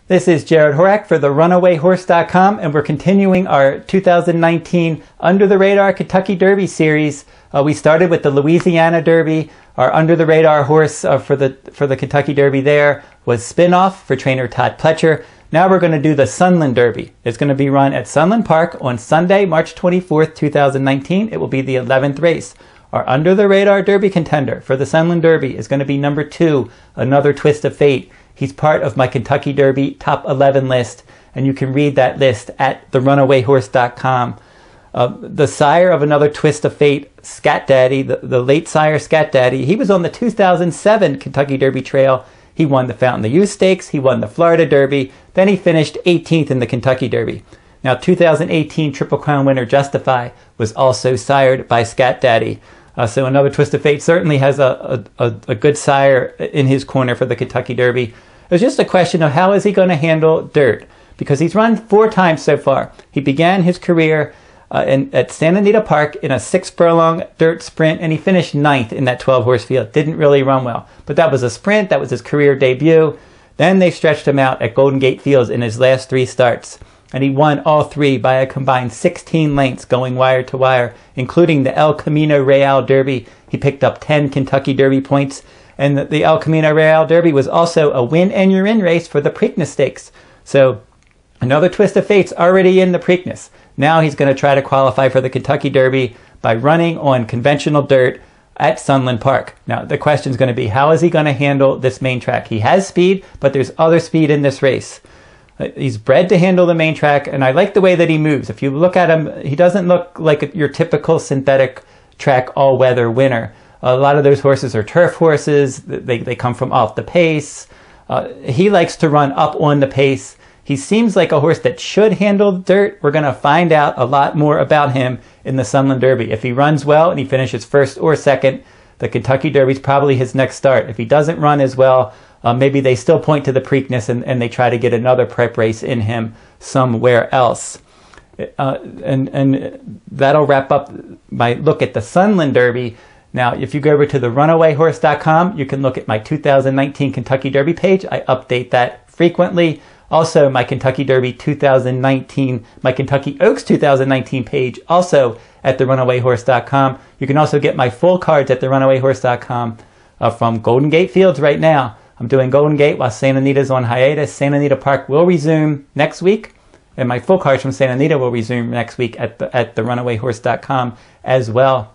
This is Jared Horak for the runawayhorse.com, and we're continuing our 2019 Under the Radar Kentucky Derby series. We started with the Louisiana Derby. Our Under the Radar horse for the Kentucky Derby there was Spinoff for trainer Todd Pletcher. Now we're going to do the Sunland Derby. It's going to be run at Sunland Park on Sunday, March 24th, 2019. It will be the 11th race. Our Under the Radar Derby contender for the Sunland Derby is going to be number 2, Another Twist of Fate. He's part of my Kentucky Derby top 11 list, and you can read that list at therunawayhorse.com. The sire of Another Twist of Fate, Scat Daddy, the late sire Scat Daddy, he was on the 2007 Kentucky Derby Trail. He won the Fountain of Youth Stakes, he won the Florida Derby, then he finished 18th in the Kentucky Derby. Now 2018 Triple Crown winner Justify was also sired by Scat Daddy. So Another Twist of Fate certainly has a good sire in his corner for the Kentucky Derby. It's just a question of how is he going to handle dirt, because he's run 4 times so far. He began his career at Santa Anita Park in a 6-furlong dirt sprint, and he finished 9th in that 12-horse field. Didn't really run well, but that was a sprint. That was his career debut. Then they stretched him out at Golden Gate Fields in his last 3 starts, and he won all 3 by a combined 16 lengths going wire to wire, including the El Camino Real Derby. He picked up 10 Kentucky Derby points, and the El Camino Real Derby was also a win and you're in race for the Preakness Stakes. So Another Twist of Fate's already in the Preakness. Now he's going to try to qualify for the Kentucky Derby by running on conventional dirt at Sunland Park. Now the question is going to be, how is he going to handle this main track? He has speed, but there's other speed in this race. He's bred to handle the main track, and I like the way that he moves. If you look at him, he doesn't look like your typical synthetic track all-weather winner. A lot of those horses are turf horses. They come from off the pace. He likes to run up on the pace. He seems like a horse that should handle dirt. We're going to find out a lot more about him in the Sunland Derby. If he runs well and he finishes 1st or 2nd, the Kentucky Derby is probably his next start. If he doesn't run as well, maybe they still point to the Preakness and they try to get another prep race in him somewhere else. And that'll wrap up my look at the Sunland Derby. Now, if you go over to the runawayhorse.com, you can look at my 2019 Kentucky Derby page. I update that frequently. Also, my Kentucky Derby 2019, my Kentucky Oaks 2019 page, also at therunawayhorse.com. You can also get my full cards at therunawayhorse.com from Golden Gate Fields right now. I'm doing Golden Gate while Santa Anita's on hiatus. Santa Anita Park will resume next week, and my full cards from Santa Anita will resume next week at therunawayhorse.com as well.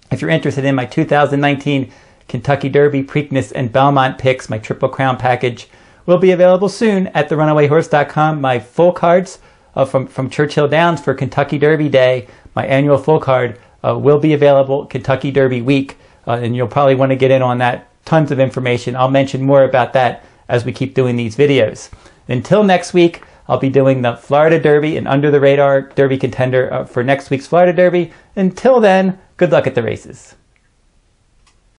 If you're interested in my 2019 Kentucky Derby, Preakness, and Belmont picks, my Triple Crown package will be available soon at therunawayhorse.com. My full cards from Churchill Downs for Kentucky Derby Day, my annual full card, will be available Kentucky Derby week, and you'll probably want to get in on that. Tons of information. I'll mention more about that as we keep doing these videos. Until next week, I'll be doing the Florida Derby and Under the Radar Derby contender for next week's Florida Derby. Until then, good luck at the races.